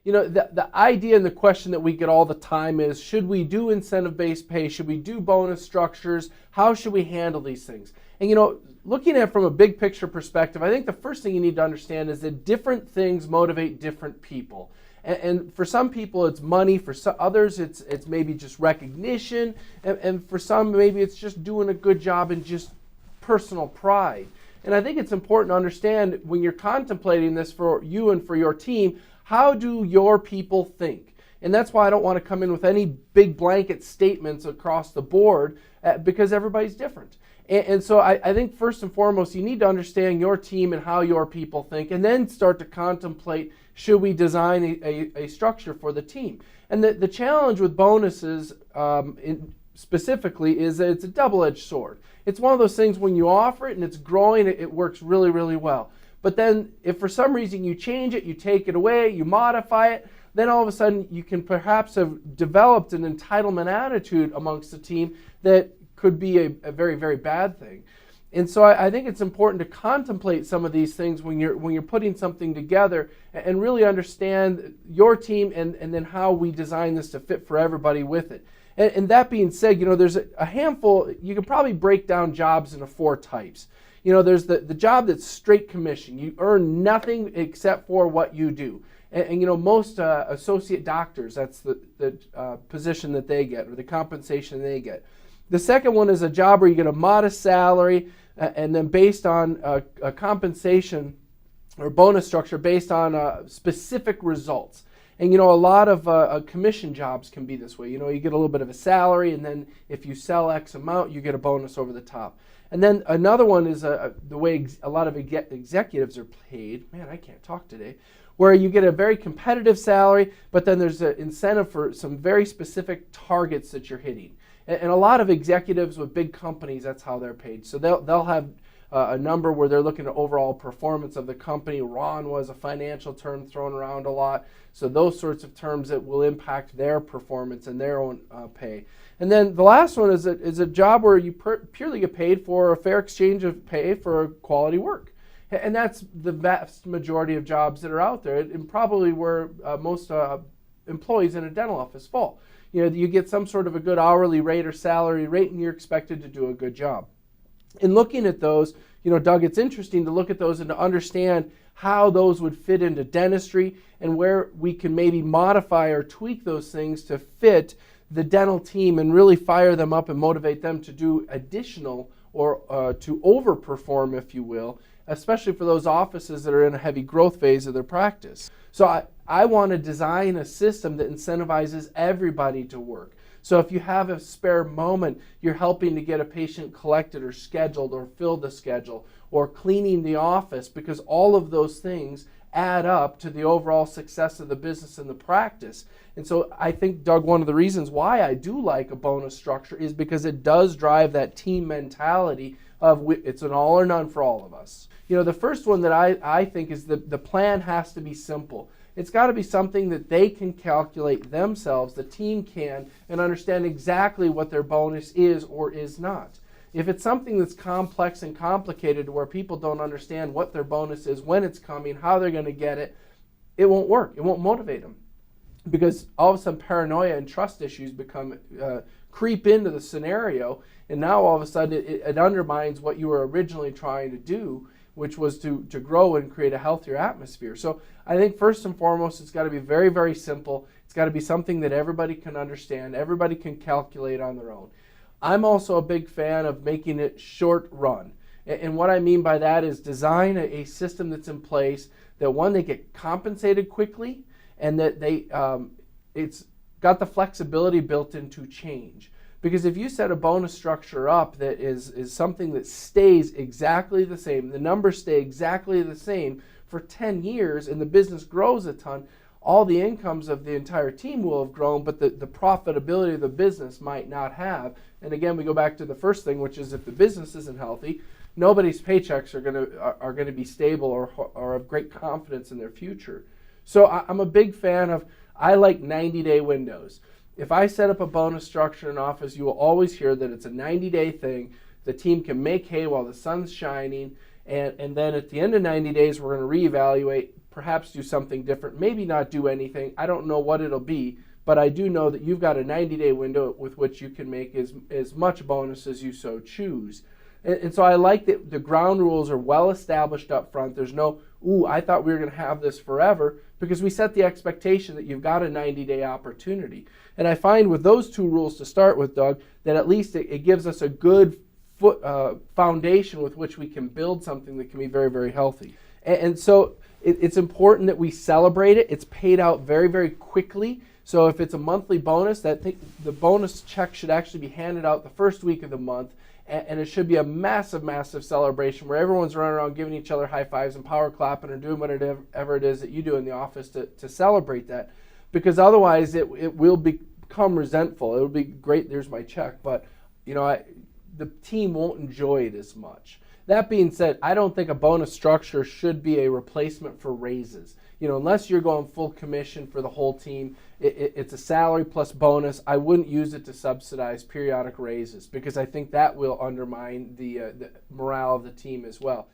The idea and the question that we get all the time is, should we do incentive-based pay? Should we do bonus structures? How should we handle these things? And looking at it from a big picture perspective, I think the first thing you need to understand is that different things motivate different people. And for some people it's money, for others it's maybe just recognition, and for some maybe it's just doing a good job and just personal pride. And I think it's important to understand when you're contemplating this for you and for your team, how do your people think? And that's why I don't want to come in with any big blanket statements across the board, because everybody's different. And so I think first and foremost, you need to understand your team and how your people think, and then start to contemplate, should we design a structure for the team? And the challenge with bonuses specifically is that it's a double-edged sword. It's one of those things when you offer it and it's growing, it works really, really well. But then if for some reason you change it, you take it away, you modify it, then all of a sudden you can perhaps have developed an entitlement attitude amongst the team that could be a very, very bad thing. And so I think it's important to contemplate some of these things when you're putting something together, and really understand your team and then how we design this to fit for everybody with it. And that being said, there's a handful, you can probably break down jobs into 4 types. There's the job that's straight commission. You earn nothing except for what you do. And most associate doctors, that's the position that they get, or the compensation they get. The second one is a job where you get a modest salary, and then based on a compensation or bonus structure based on specific results. And a lot of commission jobs can be this way. You get a little bit of a salary, and then if you sell X amount, you get a bonus over the top. And then another one is the way a lot of executives are paid. Man, I can't talk today. Where you get a very competitive salary, but then there's an incentive for some very specific targets that you're hitting. And a lot of executives with big companies, that's how they're paid. So they'll have a number where they're looking at overall performance of the company. RON was a financial term thrown around a lot. So those sorts of terms that will impact their performance and their own pay. And then the last one is a job where you purely get paid for a fair exchange of pay for quality work. And that's the vast majority of jobs that are out there, and probably where most employees in a dental office fall. You get some sort of a good hourly rate or salary rate, and you're expected to do a good job. In looking at those, Doug, it's interesting to look at those and to understand how those would fit into dentistry, and where we can maybe modify or tweak those things to fit the dental team and really fire them up and motivate them to do additional or to overperform, if you will, especially for those offices that are in a heavy growth phase of their practice. So I want to design a system that incentivizes everybody to work. So if you have a spare moment, you're helping to get a patient collected or scheduled or fill the schedule, or cleaning the office, because all of those things add up to the overall success of the business and the practice. And so I think, Doug, one of the reasons why I do like a bonus structure is because it does drive that team mentality of it's an all or none for all of us. The first one that I think is the plan has to be simple. It's got to be something that they can calculate themselves, the team can, and understand exactly what their bonus is or is not. If it's something that's complex and complicated, where people don't understand what their bonus is, when it's coming, how they're going to get it, it won't work. It won't motivate them, because all of a sudden paranoia and trust issues creep into the scenario, and now all of a sudden it undermines what you were originally trying to do, which was to grow and create a healthier atmosphere. So I think first and foremost, it's got to be very, very simple. It's got to be something that everybody can understand, everybody can calculate on their own. I'm also a big fan of making it short run. And what I mean by that is design a system that's in place that, one, they get compensated quickly, and that it's got the flexibility built into change. Because if you set a bonus structure up that is something that stays exactly the same, the numbers stay exactly the same for 10 years, and the business grows a ton, all the incomes of the entire team will have grown, but the profitability of the business might not have. And again, we go back to the first thing, which is if the business isn't healthy, nobody's paychecks are going to be stable or have great confidence in their future. So I'm a big fan of, I like 90-day windows. If I set up a bonus structure in office, you will always hear that it's a 90-day thing. The team can make hay while the sun's shining, and then at the end of 90 days, we're going to reevaluate, perhaps do something different, maybe not do anything. I don't know what it'll be, but I do know that you've got a 90-day window with which you can make as much bonus as you so choose. And so I like that the ground rules are well established up front. There's no, ooh, I thought we were going to have this forever, because we set the expectation that you've got a 90-day opportunity. And I find with those two rules to start with, Doug, that at least it gives us a good foundation with which we can build something that can be very, very healthy. And so it's important that we celebrate it. It's paid out very, very quickly. So if it's a monthly bonus, the bonus check should actually be handed out the first week of the month. And it should be a massive, massive celebration where everyone's running around giving each other high fives and power clapping or doing whatever it is that you do in the office to celebrate that. Because otherwise it will become resentful. It'll be great, there's my check, but the team won't enjoy it as much. That being said, I don't think a bonus structure should be a replacement for raises. Unless you're going full commission for the whole team, it's a salary plus bonus. I wouldn't use it to subsidize periodic raises, because I think that will undermine the morale of the team as well.